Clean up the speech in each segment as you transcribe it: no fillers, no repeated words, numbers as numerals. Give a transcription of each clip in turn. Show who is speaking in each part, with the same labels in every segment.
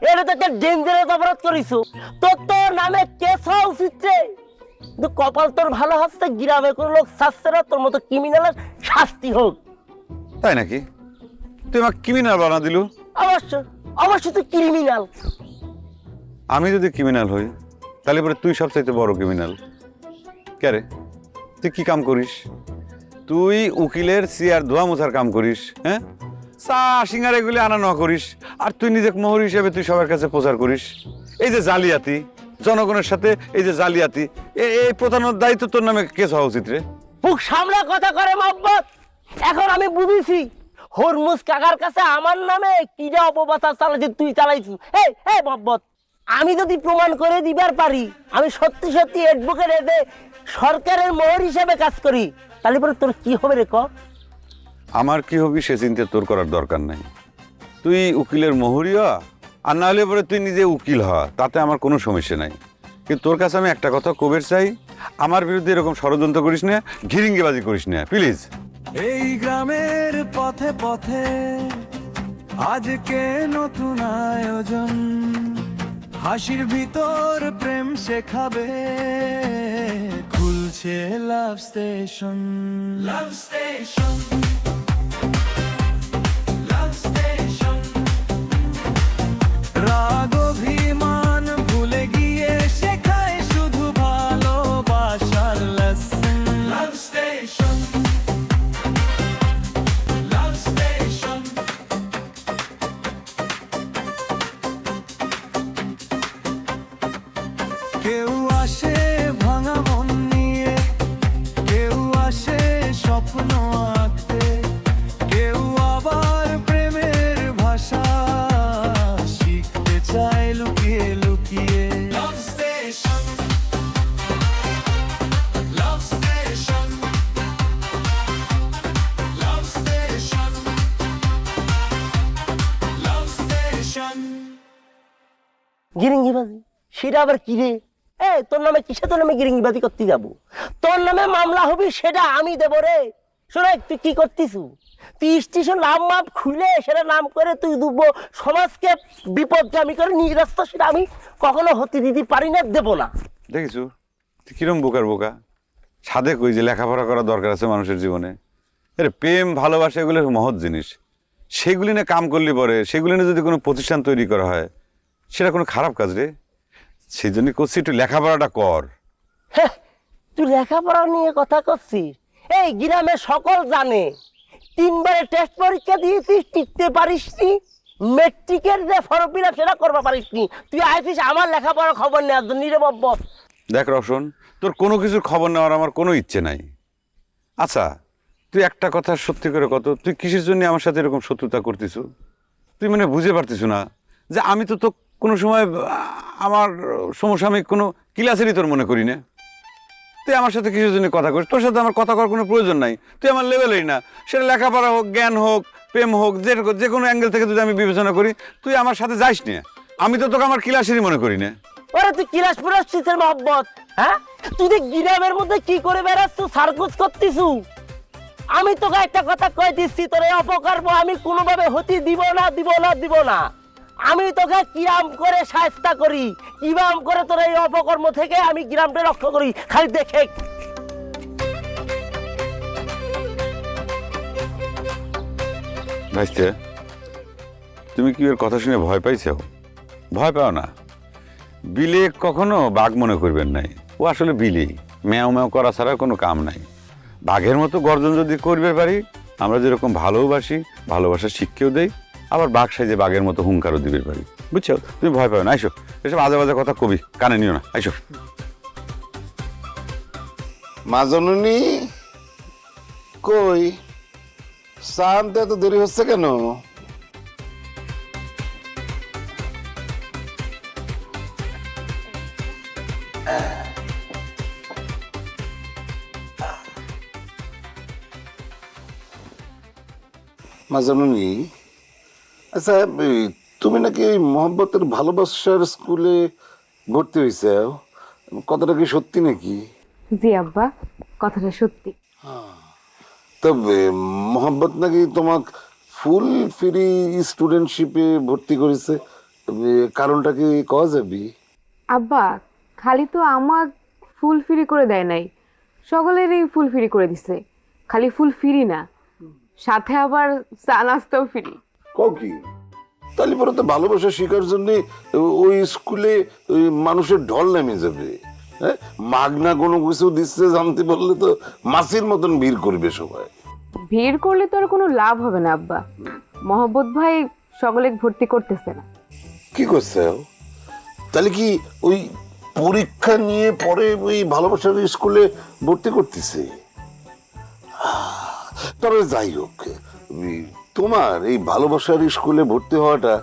Speaker 1: এটা তো একটা ডেঞ্জারাস অপরাধ করিস। তোর নামে কেস হওয়া উচিত রে। কিন্তু কপাল তোর ভালো হচ্ছে, গ্রামে কোনো লোক চাচ্ছে না তোর মতো ক্রিমিনালের শাস্তি হোক।
Speaker 2: তাই নাকি? তুই আমাকে ক্রিমিনাল বানা দিলু?
Speaker 1: অবশ্য অবশ্য তুই ক্রিমিনাল।
Speaker 2: আমি যদি ক্রিমিনাল হই তাহলে পরে তুই সবচাইতে বড় ক্রিমিনাল। কে রে, তুই কি কাম করিস? তুই উকিলের চেয়ার ধোয়া মোছার কাম করিস, হ্যাঁ? চা সিঙ্গার এগুলি আনা নেওয়া করিস, আর তুই নিজে মোহর হিসেবে তুই সবার কাছে প্রচার করিস। এই যে জালিয়াতি, জনগণের সাথে এই যে জালিয়াতি, এই প্রধানের দায়িত্ব তোর নামে কেস হওয়া উচিত রে।
Speaker 1: মুখ সামলা কথা করে মহব্বত। এখন আমি বুঝেছি হরমুজ কাকার কাছে আমার নামে কি যে অপপ্রচার চালাচ্ছি তুই চালাইছিস। এই মহব্বত, আমি যদি প্রমাণ করে দিবার পারি আমি সত্যি সত্যি অ্যাডভোকেট এসে সরকারের মোহর হিসেবে কাজ করি, তাহলে পরে তোর কি হবে রে ক?
Speaker 2: আমার কি হবি সে চিন্তা তোর করার দরকার নাই। তুই উকিলের মোহরই হ, আর না হলে পরে তুই নিজে উকিল হ, তাতে আমার কোনো সমস্যা নাই। কিন্তু তোর কাছে আমি একটা কথা কবের চাই, আমার বিরুদ্ধে এরকম ষড়যন্ত্র করিস না, ঘিরিঙ্গিবাজি করিস না, প্লিজ।
Speaker 3: এই গ্রামের পথে পথে আজকে নতুন আয়োজন, হাসির ভিতর প্রেম শেখাবে, খুলছে লাভ স্টেশন। লাভ স্টেশন, লাভ স্টেশন। রাগ অভিমান ভুলে গিয়ে শেখায় শুধু ভালোবাসার লেসন। লাভ স্টেশন, লাভ স্টেশন। কেউ আসে ভাঙা মন নিয়ে, কেউ আসে স্বপ্ন আঁকতে, কেউ আবার প্রেমের ভাষা শিখতে চায় লুকিয়ে লুকিয়ে। লাভ স্টেশন, লাভ স্টেশন, লাভ স্টেশন, লাভ স্টেশন।
Speaker 1: গিরিঙ্গিবাজি সেটা আবার কি রে? তোর নামে কিসে তোর নামে গিরিঙ্গিবাজি করতে যাবো? তোর নামে মামলা হবি সেটা আমি দেবো রে। শোনে, তুই কি করতিছু? তুই স্টেশন নাম মাপ খুলে সেটা নাম করে তুই দুবো সমাজকে বিপদগামী করে নিয়ে রাস্তা, সেটা আমি কখনো হতে দিতে পারি না, দেবো না।
Speaker 2: দেখিছু তুই কিরম বোকার বোকা। সাধে কই যে লেখাপড়া করা দরকার আছে মানুষের জীবনে। আরে প্রেম ভালোবাসা এগুলো মহৎ জিনিস, সেগুলি নিয়ে কাম করলে পরে সেগুলি নিয়ে যদি কোনো প্রতিষ্ঠান তৈরি করা হয় সেটা কোনো খারাপ কাজ রে। সেই জন্য করছি একটু লেখাপড়াটা কর।
Speaker 1: হ্যাঁ, তুই লেখাপড়া নিয়ে কথা করছিস? এই গ্রামে সকল জানে 3 বারে টেস্ট পরীক্ষা দিয়েছিস, টিকতে পারিস নি। মেট্রিকের যে ফর্ম ফিল আপ সেটা করবা পারিস নি। তুই আইছিস আমার লেখাপড়ার খবর নেওয়ার জন্য রে বাবা।
Speaker 2: দেখ রওশন, তোর কোনো কিছুর খবর নেওয়ার আমার কোনো ইচ্ছে নাই। আচ্ছা তুই একটা কথা সত্যি করে কত, তুই কিসের জন্য আমার সাথে এরকম শত্রুতা করতেছু? তুই মানে বুঝে পারতিস না যে আমি তো কোনো সময় আমার সমসাময়িক কোনো ক্লাসেরই তোর মনে করি না। তুই আমার সাথে কিসের জন্য কথা করিস? তোর সাথে আমার কথা করার কোনো প্রয়োজন নাই, তুই আমার লেভেলেই না। সেটা লেখাপড়া হোক, জ্ঞান হোক, প্রেম হোক, যে কোনো অ্যাঙ্গেল থেকে যদি আমি বিবেচনা করি তুই আমার সাথে যাইস না। আমি তো তোকে আমার ক্লাসেরই মনে করি না।
Speaker 1: ওরে তুই কিলাস পুরাস চিতের মহব্বত, হ্যাঁ? তুই যে গ্রামের মধ্যে কি করে বেড়াচ্ছ, সার্কুস করতিছু। আমি তোকে একটা কথা কই দিচ্ছি, তোর এই অপকর্ম আমি কোনোভাবে হতে দিব না, দিব না, দিব না। আমি তোকে কিরাম করে সাহায্য করি, কিরাম করে তোর এই অপকর্ম থেকে আমি গ্রামটা রক্ষা করি, খালি দেখে।
Speaker 2: ভাইস্তে, তুমি কি ওর কথা শুনে ভয় পাইছো? ভয় পাও না। বিলে কখনো বাঘ মনে করবেন নাই, ও আসলে বিলি, ম্যাও ম্যাও করা ছাড়া কোনো কাম নাই। বাঘের মতো গর্জন যদি করবে পারি, আমরা যেরকম ভালোবাসি, ভালোবাসা শিক্ষাও দেই, আবার বাঘ সাইজে বাঘের মতো হুঙ্কারও দিবে পারি, বুঝছো? তুমি ভয় পাও না, আইসো। এসব আজে বাজে কথা কবি কানে নিও না, আইসো।
Speaker 4: মা জননী কই? চা আনতে এত দেরি হচ্ছে কেন? মা জননী, আচ্ছা তুমি নাকি ওই মোহাম্মতের ভালোবাসার স্কুলে ভর্তি হয়েছে, কথাটা কি সত্যি নাকি?
Speaker 5: জি আব্বা, কথাটা সত্যি।
Speaker 4: তবে মোহাম্মত নাকি তোমাক ফুল ফ্রি স্টুডেন্টশিপে ভর্তি করেছে, কারণটা কি কওয়া যাবি?
Speaker 5: আব্বা খালি তো আমার ফুল ফ্রি করে দেয় নাই, সকলেরই ফুল ফ্রি করে দিছে। খালি ফুল ফ্রি না, সাথে আবার চা নাস্তাও ফ্রি।
Speaker 4: কও কি? তাহলে পরে তো ভালোবাসা শেখার জন্য ওই স্কুলে ওই মানুষের ঢল নেমে যাবে। হ্যাঁ, মাগনা কোনো কিছু দিচ্ছে জানতে পারলে তো মাছির মতন ভিড় করবে সবাই।
Speaker 5: ভিড় করলে তো আর কোনো লাভ হবে না আব্বা। মহব্বত ভাই সকলে ভর্তি করতেছে না।
Speaker 4: কি করছে? তাহলে কি ওই পরীক্ষা নিয়ে পরে ওই ভালোবাসার স্কুলে ভর্তি করতেছে? তবে যাই হোক, তোমার এই ভালোবাসার স্কুলে ভর্তি হওয়াটা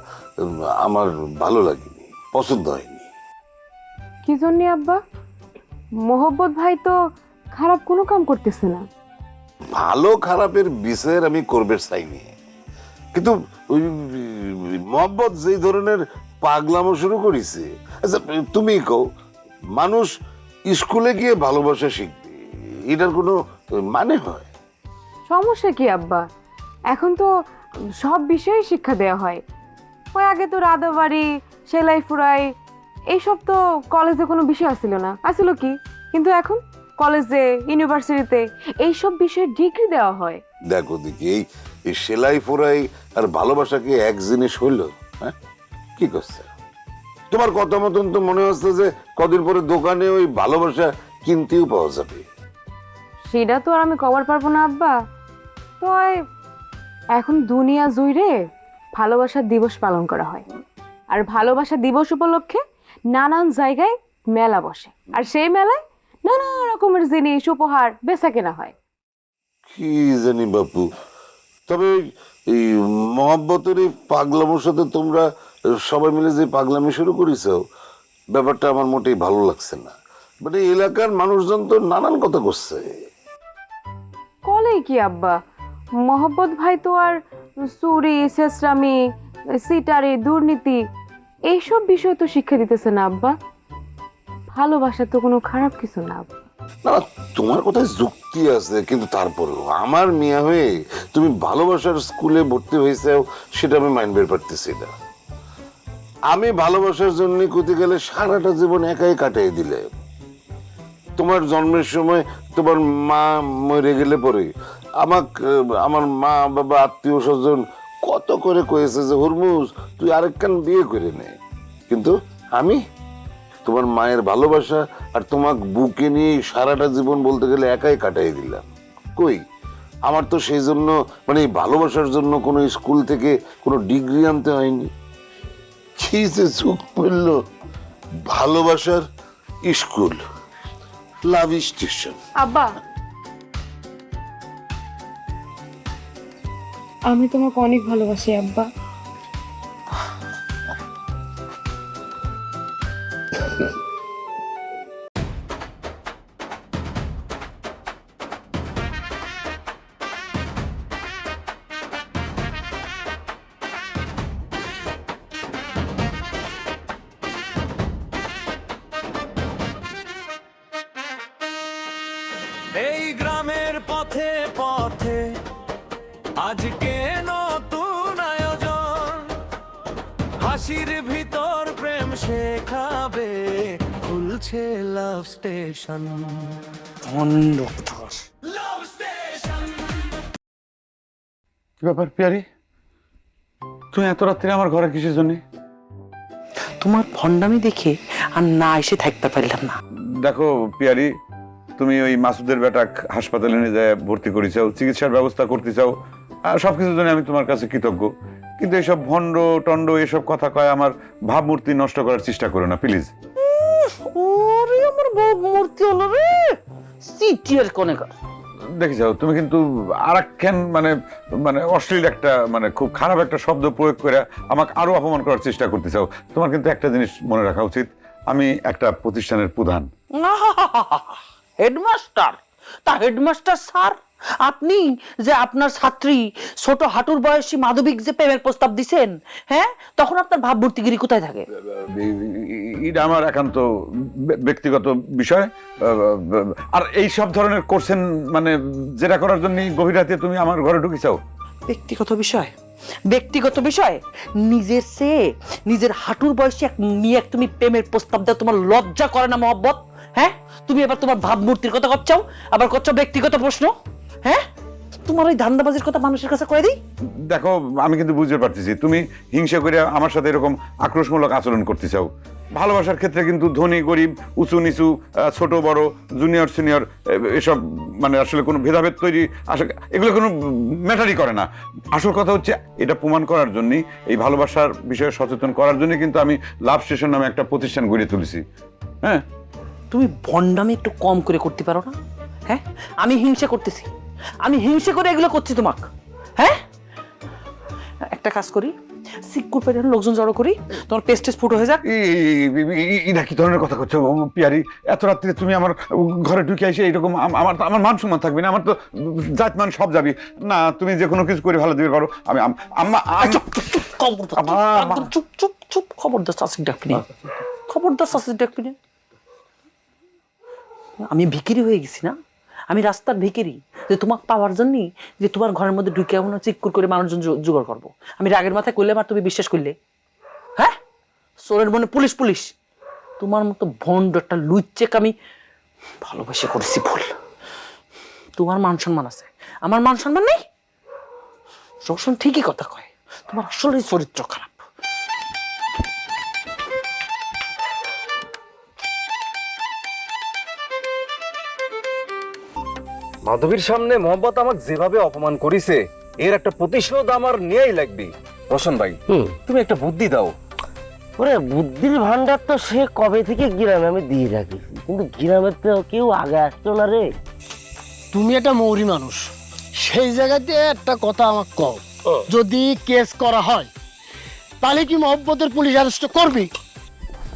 Speaker 4: আমার ভালো লাগেনি, পছন্দ হয়নি।
Speaker 5: কি জন্য আব্বা? মহব্বত ভাই তো খারাপ কোনো কাম করতেছে না।
Speaker 4: ভালো খারাপের বিচার আমি করবে চাইনি, কিন্তু ওই মহব্বত যেই ধরনের পাগলামো শুরু করেছে। আচ্ছা তুমি কও, মানুষ স্কুলে গিয়ে ভালোবাসা শিখবে, এটার কোনো মানে হয়?
Speaker 5: সমস্যা কি আব্বা? এখন তো সব বিষয়ে শিক্ষা দেওয়া হয়। ওই আগে তো রাধাবাড়ি, সেলাই ফুরাই এইসব তো কলেজে কোনো বিষয় আসছিল না, আসছিল কি? কিন্তু এখন কলেজে, ইউনিভার্সিটিতে এইসব বিষয়ে ডিগ্রি দেওয়া হয়।
Speaker 4: দেখো দেখি, এই সেলাই ফোরাই আর ভালোবাসা কি এক জিনিস হইল? হ্যাঁ, কি করছে? তোমার কথা মতন তো মনে হচ্ছে যে কদিন পরে দোকানে ওই ভালোবাসা কিনতেও পাওয়া যাবে।
Speaker 5: সেটা তো আর আমি কভার পারবো না আব্বা। তো এখন দুনিয়া জুড়ে ভালোবাসা দিবস পালন করা হয়, আর ভালোবাসা দিবস উপলক্ষে নানান জায়গায় মেলা বসে, আর সেই মেলায় নানা রকমের জিনিস উপহার বেচা কেনা হয়।
Speaker 4: কি জানি বাপু, তবে এই মহব্বতের এই পাগলামোর সাথে তোমরা সবাই মিলে যে পাগলামি শুরু করেছ, ব্যাপারটা আমার মোটেই ভালো লাগছে না। মানে এলাকার মানুষজন তো নানান কথা করছে।
Speaker 5: কলেই কি আব্বা, মহব্বত ভাই তো আর চুরি, শেষরামি, সিটারি, দুর্নীতি এইসব বিষয় তো শিক্ষা দিতেছে না আব্বা। ভালোবাসা তো কোনো খারাপ কিছু না আব্বা।
Speaker 4: না, তোমার কথায় যুক্তি আছে, কিন্তু তারপরেও আমার মেয়ে হয়ে তুমি ভালোবাসার স্কুলে ভর্তি হয়েছে, সেটা আমি মাইন্ড পারতেছি না। আমি ভালোবাসার জন্য কোথাতে গেলে সারাটা জীবন একাই কাটিয়ে দিলে। তোমার জন্মের সময় তোমার মা মরে গেলে পরে আমার মা বাবা আত্মীয় স্বজন কত করে কয়েছে যে হুরমুজ তুই আরেকখান বিয়ে করে নে, কিন্তু আমি তোমার মায়ের ভালোবাসা আর তোমাকে বুকে নিয়ে সারাটা জীবন বলতে গেলে একাই কাটাই দিলাম। কই, আমার তো সেই জন্য মানে এই ভালোবাসার জন্য কোনো স্কুল থেকে কোনো ডিগ্রি আনতে হয়নি। কি যে চোখ পড়ল, ভালোবাসার স্কুল, লাভ স্টেশন।
Speaker 5: আব্বা, আমি তোমাকে অনেক ভালোবাসি আব্বা।
Speaker 3: এই গ্রামের পথে পথে আজকে নতুন আয়োজন, হাসির ভিতর প্রেম শেখাবে, খুলছে লাভ স্টেশন। লাভ স্টেশন।
Speaker 2: কি ব্যাপার পিয়ারি, তুই এত রাত্রে আমার ঘরে কিসের জন্য?
Speaker 6: তোমার ভণ্ডামি দেখে আর না এসে থাকতে পারলাম না।
Speaker 2: দেখো পিয়ারি, তুমি ওই মাসুদের বেটাক হাসপাতালে নিয়ে যায় ভর্তি করি চাও, চিকিৎসার ব্যবস্থা করতে চাও, আর সবকিছুর জন্য আমি তোমার কাছে কৃতজ্ঞ। কিন্তু এইসব ভণ্ড টন্ড এসব কথা কয় আমার ভাবমূর্তি নষ্ট করার চেষ্টা করো না প্লিজ।
Speaker 6: ওরে আমার মূর্তি হলো রে, সিটিয়ার কোনে কর।
Speaker 2: দেখে যাও, তুমি কিন্তু আরেকখান মানে মানে অশ্লীল একটা মানে খুব খারাপ একটা শব্দ প্রয়োগ করে আমাকে আরো অপমান করার চেষ্টা করতে চাও। তোমার কিন্তু একটা জিনিস মনে রাখা উচিত, আমি একটা প্রতিষ্ঠানের প্রধান।
Speaker 6: হেডমাস্টার? তা হেডমাস্টার স্যার, আপনি যে আপনার ছাত্রী ছোট হাঁটুর বয়সী মাধবিক যে প্রেমের প্রস্তাব দিছেন, হ্যাঁ, তখন আপনার ভাবমূর্তিগিরি কোথায় থাকে?
Speaker 2: এটা আমার একান্ত ব্যক্তিগত বিষয়। আর এই সব ধরনের করছেন মানে যেটা করার জন্য গভীর রাতে তুমি আমার ঘরে ঢুকিছাও।
Speaker 6: ব্যক্তিগত বিষয়? ব্যক্তিগত বিষয় নিজের চেয়ে নিজের হাঁটুর বয়সী এক মেয়ে তুমি প্রেমের প্রস্তাব দাও, তোমার লজ্জা করে না মহব্বত? হ্যাঁ, তুমি এবার তোমার ভাবমূর্তির কথা করছাও, আবার করছো ব্যক্তিগত প্রশ্ন। হ্যাঁ, তোমার ওই ধান্দাবাজির কথা মানুষের কাছে কয়ে দিই।
Speaker 2: দেখো, আমি কিন্তু বুঝতে পারতেছি তুমি হিংসা করে আমার সাথে এরকম আক্রোশমূলক আচরণ করতে চাও। ভালোবাসার ক্ষেত্রে কিন্তু ধনী গরিব, উঁচু নিচু, ছোট বড়, জুনিয়র সিনিয়র এসব মানে আসলে কোনো ভেদাভেদ তৈরি আসলে এগুলো কোনো ম্যাটারই করে না। আসল কথা হচ্ছে এটা প্রমাণ করার জন্যই, এই ভালোবাসার বিষয়ে সচেতন করার জন্য কিন্তু আমি লাভ স্টেশন নামে একটা প্রতিষ্ঠান গড়ে তুলেছি। হ্যাঁ,
Speaker 6: তুমি ভণ্ডামি একটু কম করে করতে পারো না? হ্যাঁ, আমি হিংসা করতেছি, আমি হিংসা করে এগুলো করছি তোমাক। হ্যাঁ, একটা কাজ করি, সিক্কুর পেটের লোকজন জড়ো করি, তোমার পেস্টেজ ফুটো হয়ে যাক।
Speaker 2: এটা কি ধরনের কথা করছো পিয়ারি? এত রাত্রে তুমি আমার ঘরে ঢুকে এসে এইরকম আমার আমার মান সম্মান থাকবে না? আমার তো জাত মান সব যাবি না। তুমি যে কোনো কিছু করে ভালো দিবে পারো। আমি আম্মা
Speaker 6: চুপ চুপ চুপ, খবরদার চাষিক ডাকবি না, খবরদার চাষিক ডাকবি না। আমি ভিখিরি হয়ে গেছি না? আমি রাস্তার ভিখিরি যে তোমাকে পাওয়ার জন্যই যে তোমার ঘরের মধ্যে ঢুকে এমন চিক্কুর করে মানুষজন জোগাড় করবো। আমি রাগের মাথায় করলে আর তুমি বিশ্বাস করলে? হ্যাঁ, চোরের মনে পুলিশ পুলিশ। তোমার মতো ভণ্ড একটা লুচ্চেক আমি ভালোবেসে করেছি ভুল। তোমার মান সম্মান আছে, আমার মান সম্মান নেই? রোশন ঠিকই কথা কয়, তোমার আসলে চরিত্র খারাপ।
Speaker 7: মাধবীর সামনে মোহাম্মত আমাকে যেভাবে অপমান করিছে, এর একটা প্রতিশোধ আমার নিয়েই লাগবে। রোশন ভাই, তুমি একটা বুদ্ধি দাও।
Speaker 1: ওরে বুদ্ধির ভান্ডার তো সে কবে থেকে গ্রামে আমি দিয়ে রাখিছি, কিন্তু গ্রামের তো কেউ আগে আসতো না রে।
Speaker 8: তুমি একটা মৌরি মানুষ, সেই জায়গাতে একটা কথা আমাকে কও, যদি কেস করা হয় তাহলে কি মহব্বতের পুলিশ অ্যারেস্ট করবি?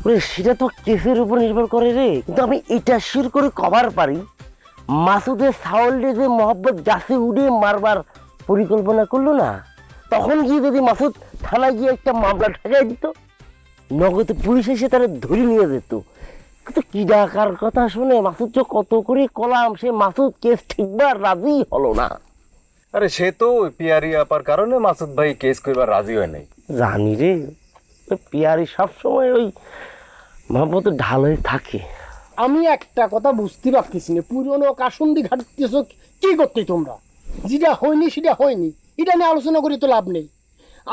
Speaker 1: ওরে সেটা তো কেসের উপর নির্ভর করে রে, কিন্তু আমি এটা শির করে কভার পারি। মাসুদের সাউন্ডে যে মহব্বত গাছে উড়ে মারবার পরিকল্পনা করলো না, তখন গিয়ে যদি মাসুদ থানায় গিয়ে একটা মামলা ঠেকাই দিত, নগদে পুলিশ এসে তারা ধরে নিয়ে যেত। কিন্তু কি ডাকার কথা শুনে মাসুদ তো কত করে কলাম, সে মাসুদ কেস ঠিকবার রাজি হলো না।
Speaker 7: আরে সে তো পিয়ারি আপার কারণে মাসুদ ভাই কেস করবার রাজি হয় নাই।
Speaker 1: জানি রে, পিয়ারি সবসময় ওই মহব্বতের ঢাল হয়ে থাকে।
Speaker 8: আমি একটা কথা বুঝতে পারতেছি না, পুরনো কাসুন্দি ঘাটতেছ কি করতে তোমরা? যেটা হয়নি সেটা হয়নি, এটা নিয়ে আলোচনা করে তো লাভ নেই।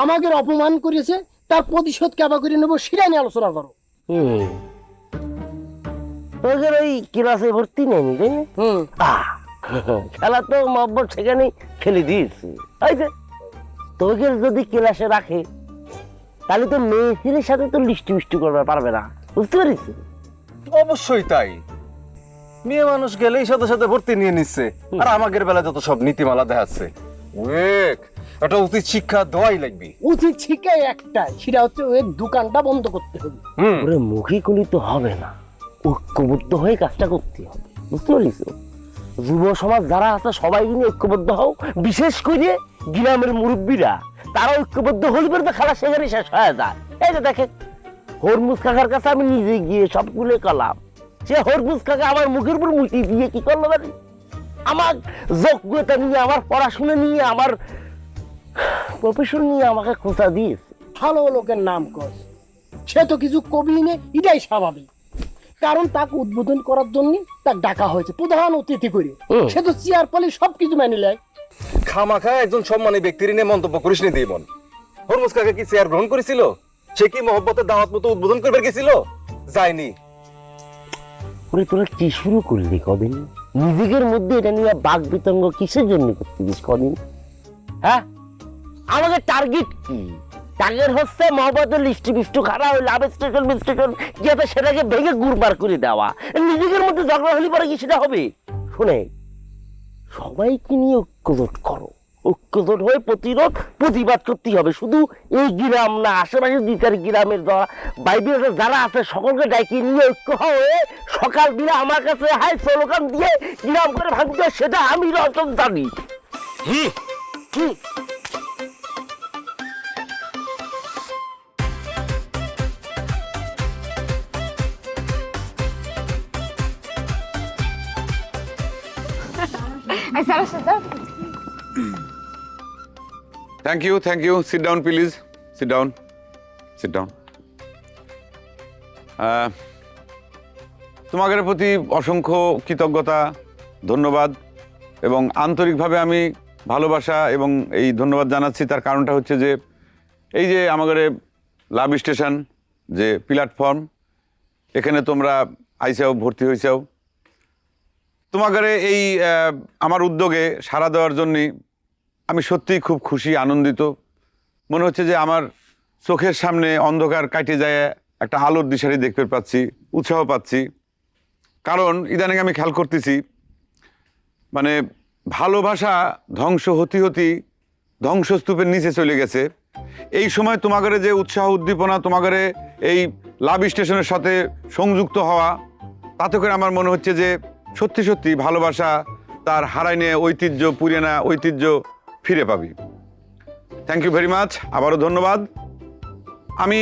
Speaker 8: আমাদের অপমান করেছে, তার প্রতিশোধ কেবা করে নেবো, সেটা নিয়ে আলোচনা করো।
Speaker 1: তোদের ওই ক্লাসে ভর্তি নেয়নি তাই না? খেলা তো মহব্বত সেখানে খেলে দিয়েছে। এই যে তোকে যদি ক্লাসে রাখে তাহলে তো মেয়ে ছেলের সাথে তো লিস্টি মিষ্টি করতে পারবে না, বুঝতে পারিস?
Speaker 7: অবশ্যই তাই, মেয়ে মানুষ গেলেই সাথে সাথে ভর্তি নিয়ে নিচ্ছে, আর আমাদের বেলা যত সব নীতিমালা দেখাচ্ছে। একটা উচিত শিক্ষা দেওয়াই লাগবে।
Speaker 8: উচিত শিক্ষাই একটাই, সেটা হচ্ছে ওই দোকানটা বন্ধ করতে হবে।
Speaker 1: ওরে মুখী কলি তো হবে না, ঐক্যবদ্ধ হয়ে কাজটা করতে হবে, বুঝতে পারিস? যুব সমাজ যারা আছে সবাই কিন্তু ঐক্যবদ্ধ হও, বিশেষ করে গ্রামের মুরব্বীরা, তারা ঐক্যবদ্ধ হলে পরে তো খেলা সেখানে শেষ হয়ে যায়। এই যে দেখে হরমুজ কাকার কাছে আমি নিজে গিয়ে সব খুলে কলাম, সে হরমুজ কাকা আমার মুখের উপর মুটি দিয়ে কি করলো জানি, আমার যোগ্যতা নিয়ে, আমার পড়াশোনা নিয়ে, আমার প্রফেশন নিয়ে আমাকে খোঁচা দিয়েছে।
Speaker 8: ভালো লোকের নাম কর, সে তো কিছু কবি নে, এটাই স্বাভাবিক। কারণ তাকে উদ্বোধন করার জন্য তাকে ডাকা হয়েছে প্রধান অতিথি করে, সে তো চেয়ার পালে সবকিছু মেনে নেয়।
Speaker 7: খামাখা একজন সম্মানী ব্যক্তির নিয়ে মন্তব্য করিস নি দিমন। হরমুজ কাকা কি চেয়ার গ্রহণ করেছিল? সে কি মহব্বতের দাওয়াত মতো উদ্বোধন করবে গেছিল? যায়নি।
Speaker 1: ওরে তোরা কি শুরু করলি কদিন? নিজেদের মধ্যে এটা নিয়ে বাক বিতঙ্গ কিসের জন্য করতেছিস কদিন? হ্যাঁ, আমাদের টার্গেট কি? টার্গেট হচ্ছে মহব্বতের লিস্টি বিষ্টু খারাপ ওই লাভ স্টেশন স্টেশন যাতে সেটাকে ভেঙে গুড়বার করে দেওয়া। নিজেদের মধ্যে ঝগড়া হলে পরে কি সেটা হবে? শুনে সবাইকে নিয়ে ঐক্যজোট করো, ঐক্যজোট হয়ে প্রতিবাদ করতে হবে। শুধু এই গ্রাম না, আশেপাশে 2-4 গ্রামের বাইবেল যারা আছে সকলকে ডাকিয়ে নিয়ে ঐক্য হয়ে সকাল দিলে আমার কাছে হাই স্লোগান দিয়ে গ্রাম করে ভাঙতে, সেটা আমি রতন জানি।
Speaker 2: Thank you sit down please sit down তোমাদের প্রতি অসংখ্য কৃতজ্ঞতা, ধন্যবাদ এবং আন্তরিকভাবে আমি ভালোবাসা এবং এই ধন্যবাদ জানাচ্ছি। তার কারণটা হচ্ছে যে এই যে আমাদের লাভ স্টেশন যে প্ল্যাটফর্ম, এখানে তোমরা আইসাও, ভর্তি হয়েছাও, তোমাদের এই আমার উদ্যোগে সাড়া দেওয়ার জন্যে আমি সত্যিই খুব খুশি, আনন্দিত। মনে হচ্ছে যে আমার চোখের সামনে অন্ধকার কাটে যায়, একটা আলোর দিশারি দেখতে পাচ্ছি, উৎসাহ পাচ্ছি। কারণ ইদানিং আমি খেয়াল করতেছি মানে ভালোবাসা ধ্বংস হতে ধ্বংসস্তূপের নিচে চলে গেছে। এই সময় তোমাদের যে উৎসাহ উদ্দীপনা, তোমাদের এই লাভ স্টেশনের সাথে সংযুক্ত হওয়া, তাতে করে আমার মনে হচ্ছে যে সত্যি সত্যি ভালোবাসা তার হারায় নিয়ে ঐতিহ্য, পুরানা ঐতিহ্য ফিরে পাবি। থ্যাংক ইউ ভেরি মাচ, আবারও ধন্যবাদ। আমি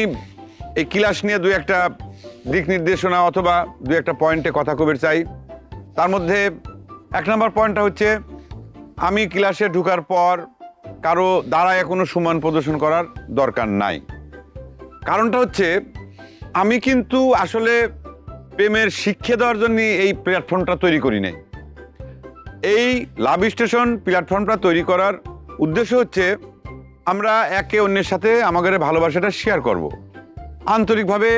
Speaker 2: এই ক্লাস নিয়ে দু একটা দিক নির্দেশনা অথবা দু একটা পয়েন্টে কথা কবের চাই। তার মধ্যে 1 নম্বর পয়েন্টটা হচ্ছে, আমি ক্লাসে ঢোকার পর কারো দাঁড়ায় কোনো সম্মান প্রদর্শন করার দরকার নাই। কারণটা হচ্ছে আমি কিন্তু আসলে প্রেমের শিক্ষা দেওয়ার জন্য এই প্ল্যাটফর্মটা তৈরি করি নাই। এই লাভ স্টেশন প্ল্যাটফর্মটা তৈরি করার উদ্দেশ্য হচ্ছে আমরা একে অন্যের সাথে আমাদের ভালোবাসাটা শেয়ার করব। আন্তরিকভাবে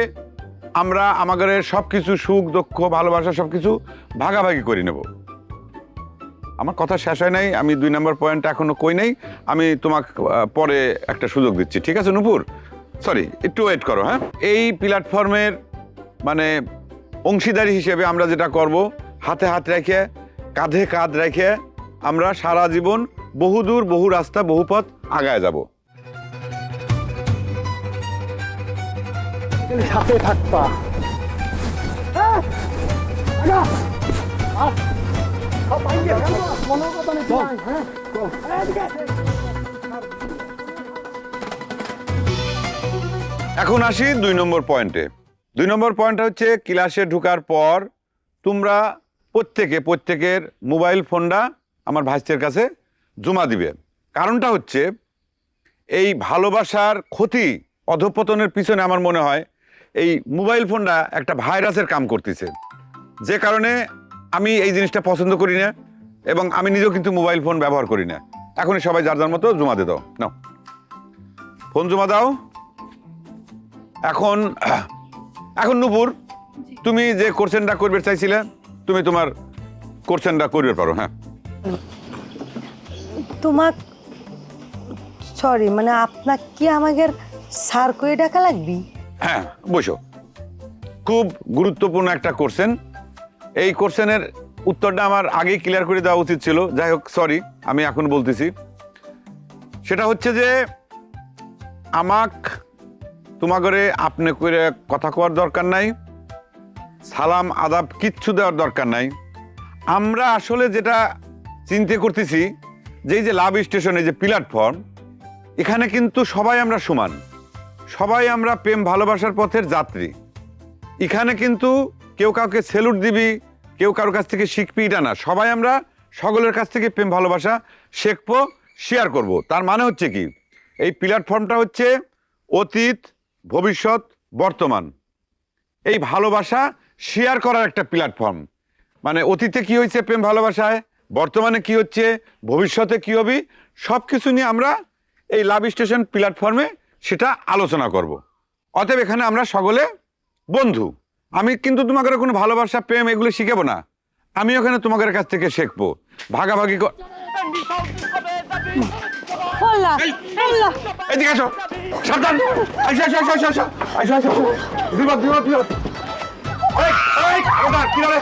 Speaker 2: আমরা আমাদের সব কিছু সুখ দুঃখ ভালোবাসা সব কিছু ভাগাভাগি করে নেব। আমার কথা শেষ হয় নাই, আমি 2 নম্বর পয়েন্টটা এখনো কই নাই। আমি তোমাকে পরে একটা সুযোগ দিচ্ছি, ঠিক আছে নূপুর? সরি, একটু ওয়েট করো। হ্যাঁ, এই প্ল্যাটফর্মের মানে অংশীদারি হিসেবে আমরা যেটা করব, হাতে হাত রেখে কাঁধে কাঁধ রেখে আমরা সারা জীবন বহু দূর বহু রাস্তা বহু পথ আগায় যাব।
Speaker 8: সাথে থাকবা।
Speaker 2: এখন আসি 2 নম্বর পয়েন্টে। 2 নম্বর পয়েন্টটা হচ্ছে ক্লাসে ঢোকার পর তোমরা প্রত্যেকের মোবাইল ফোনটা আমার ভাইস্তের কাছে জমা দিবে। কারণটা হচ্ছে এই ভালোবাসার ক্ষতি অধঃপতনের পিছনে আমার মনে হয় এই মোবাইল ফোনটা একটা ভাইরাসের কাম করতেছে, যে কারণে আমি এই জিনিসটা পছন্দ করি না এবং আমি নিজেও কিন্তু মোবাইল ফোন ব্যবহার করি না। এখনই সবাই যার যার মতো জমা দিয়ে দাও, নাও ফোন জমা দাও। এখন নূপুর, তুমি যে কোশ্চেনটা করবে চাইছিলে, তুমি তোমার কোশ্চেনটা করবে পারো। হ্যাঁ,
Speaker 9: তোমাক সরি মানে আপনার কি আমাদের স্যার কই ডাকা লাগবি?
Speaker 2: হ্যাঁ বসো। খুব গুরুত্বপূর্ণ একটা কোশ্চেন। এই কোশ্চেনের উত্তরটা আমার আগেই ক্লিয়ার করে দেওয়া উচিত ছিল, যাই হোক সরি, আমি এখন বলতেছি। সেটা হচ্ছে যে আমাক তোমাগরে আপনি করে কথা কওয়ার দরকার নাই, সালাম আদাব কিচ্ছু দেওয়ার দরকার নাই। আমরা আসলে যেটা চিন্তা করতেছি যে এই যে লাভ স্টেশন, এই যে প্ল্যাটফর্ম, এখানে কিন্তু সবাই আমরা সমান, সবাই আমরা প্রেম ভালোবাসার পথের যাত্রী। এখানে কিন্তু কেউ কাউকে স্যালুট দিবি, কেউ কারোর কাছ থেকে শিখবি, এটা না। সবাই আমরা সকলের কাছ থেকে প্রেম ভালোবাসা শিখবো, শেয়ার করব। তার মানে হচ্ছে কি, এই প্ল্যাটফর্মটা হচ্ছে অতীত, ভবিষ্যৎ, বর্তমান, এই ভালোবাসা শেয়ার করার একটা প্ল্যাটফর্ম। মানে অতীতে কি হয়েছে প্রেম ভালোবাসায়, বর্তমানে কি হচ্ছে, ভবিষ্যতে কি হবে, সব কিছু নিয়ে আমরা এই লাভ স্টেশন প্ল্যাটফর্মে সেটা আলোচনা করব। অতএব এখানে আমরা সকলে বন্ধু। আমি কিন্তু তোমাকে কোনো ভালোবাসা প্রেম এগুলো শিখাবো না, আমি ওখানে তোমাদের কাছ থেকে শিখবো, ভাগাভাগি এদিকে আসো, সাবধান, আসো আসো আসো আসো আসো আসো আসো, বিপদ বিপদ বিপদ। কিনারে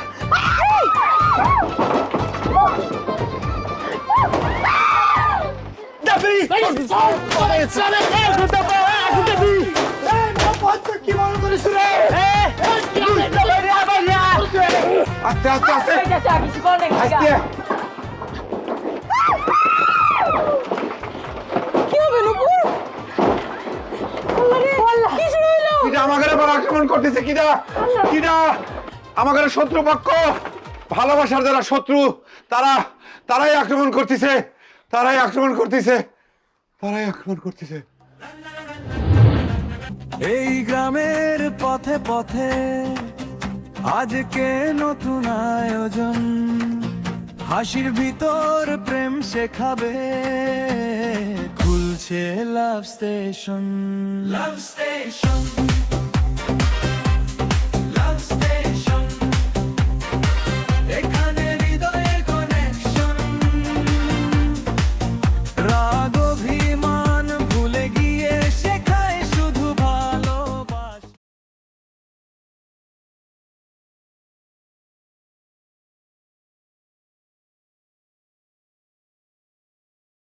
Speaker 8: কি মনে করিস রে?
Speaker 2: আস্তে আস্তে আস্তে আস্তে।
Speaker 5: কি হবে নূপুর? কি শুরু হলো?
Speaker 2: কিটা আমাদের উপর আক্রমণ করতেছে, কিটা আমাদের শত্রু পক্ষ, ভালোবাসার যারা শত্রু তারাই আক্রমণ করতেছে। তারাই আক্রমণ করতেছে।
Speaker 3: এই গ্রামের পথে পথে আজকে নতুন আয়োজন, হাসির ভিতর প্রেম শেখাবে, খুলছে লাভ স্টেশন। লাভ স্টেশন।